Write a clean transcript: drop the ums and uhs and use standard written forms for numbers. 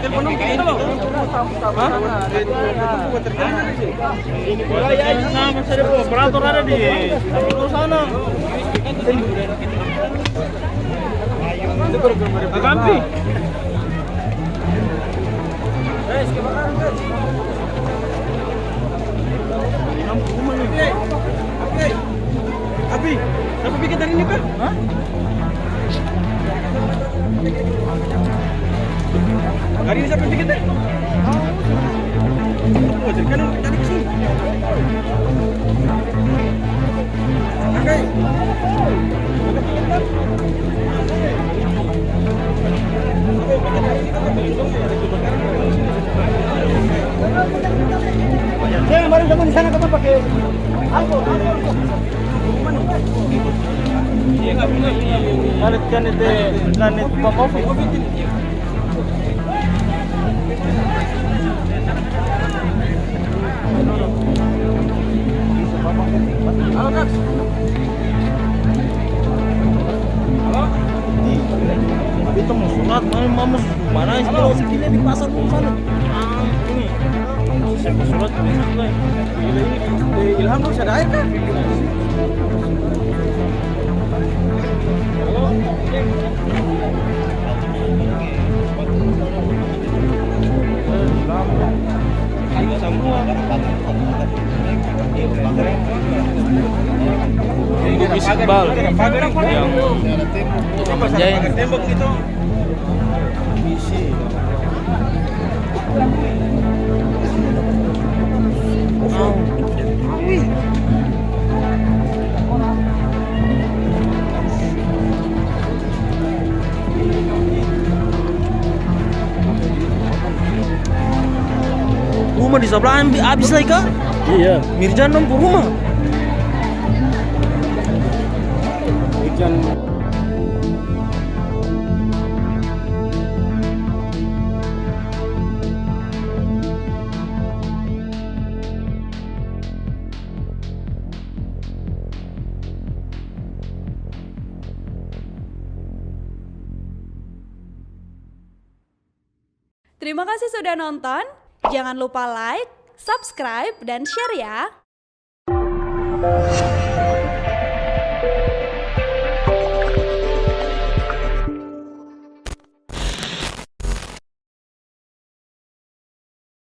telepon kita loh. Hah? Ini bola ya sama saya operator ada di sana. Agampi. Abi, siapa bikin dari ini kan? Hah? Hari ini siapa bikin tadi? Oh, jadi kan tadi kesini. Oke. Saya kemarin kamu di sana kamu pakai alkohol. Kanit pamofi. Halo, Kak. Halo. Itu mau sholat, mau mana sih kalau sekilnya di pasar pun sana. Ini. Saya mau sholat di sana. Ini Ilham harus ada air kan? Bugis Iqbal yang Panjang tembok itu isi. Rumah di sebelah habis lagi kah? iya Mirjan nomor rumah. Mirjan Terima kasih sudah nonton. Jangan lupa like, subscribe, dan share ya.